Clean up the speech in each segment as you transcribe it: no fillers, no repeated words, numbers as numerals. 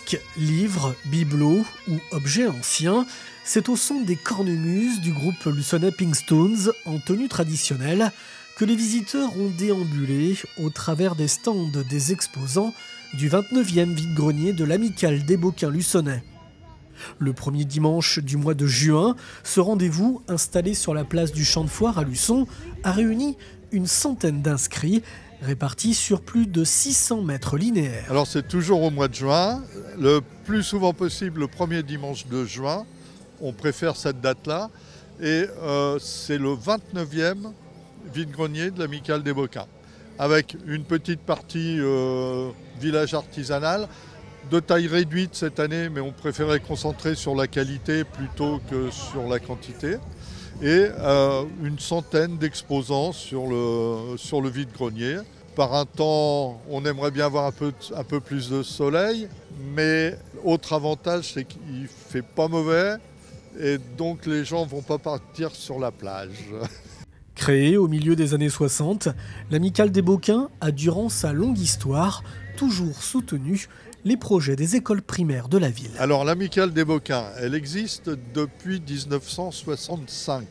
Disques, livres, bibelots ou objets anciens, c'est au son des cornemuses du groupe luçonnais Pinkstones en tenue traditionnelle que les visiteurs ont déambulé au travers des stands des exposants du 29e vide-grenier de l'Amicale des Bocquins luçonnais. Le premier dimanche du mois de juin, ce rendez-vous, installé sur la place du Champ de Foire à Luçon, a réuni une centaine d'inscrits répartis sur plus de 600 mètres linéaires. Alors c'est toujours au mois de juin, le plus souvent possible le premier dimanche de juin. On préfère cette date-là. Et c'est le 29e vide-grenier de l'Amicale des Bocquins, avec une petite partie village artisanal, de taille réduite cette année, mais on préférait concentrer sur la qualité plutôt que sur la quantité. Et une centaine d'exposants sur le vide-grenier. Par un temps, on aimerait bien avoir un peu plus de soleil, mais autre avantage, c'est qu'il ne fait pas mauvais, et donc les gens ne vont pas partir sur la plage. Créée au milieu des années 60, l'Amicale des Bocquins a, durant sa longue histoire, toujours soutenu les projets des écoles primaires de la ville. Alors l'Amicale des Bocquins, elle existe depuis 1965.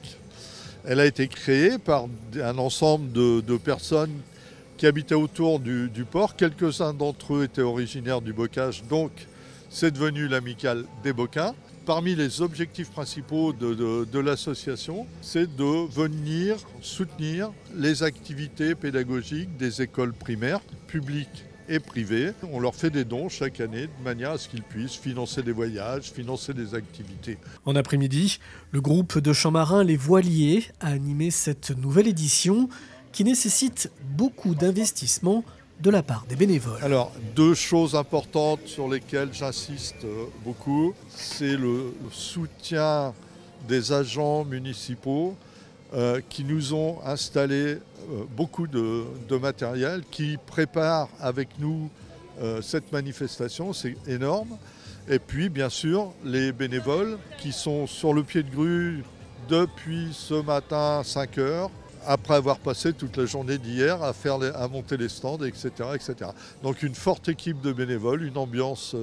Elle a été créée par un ensemble de personnes qui habitaient autour du port. Quelques-uns d'entre eux étaient originaires du bocage, donc c'est devenu l'Amicale des Bocquins. Parmi les objectifs principaux de l'association, c'est de venir soutenir les activités pédagogiques des écoles primaires, publiques et privées. On leur fait des dons chaque année de manière à ce qu'ils puissent financer des voyages, financer des activités. En après-midi, le groupe de chants marins Les Voiliers a animé cette nouvelle édition qui nécessite beaucoup d'investissement de la part des bénévoles. Alors, deux choses importantes sur lesquelles j'insiste beaucoup, c'est le soutien des agents municipaux qui nous ont installé beaucoup de matériel, qui préparent avec nous cette manifestation, c'est énorme. Et puis, bien sûr, les bénévoles qui sont sur le pied de grue depuis ce matin 5 heures, après avoir passé toute la journée d'hier à monter les stands, etc., etc. Donc une forte équipe de bénévoles, une ambiance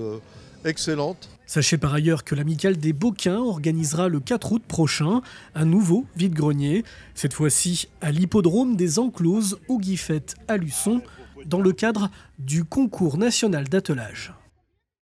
excellente. Sachez par ailleurs que l'Amicale des Bocquins organisera le 4 août prochain un nouveau vide-grenier, cette fois-ci à l'hippodrome des Encloses au Guifette à Luçon, dans le cadre du concours national d'attelage.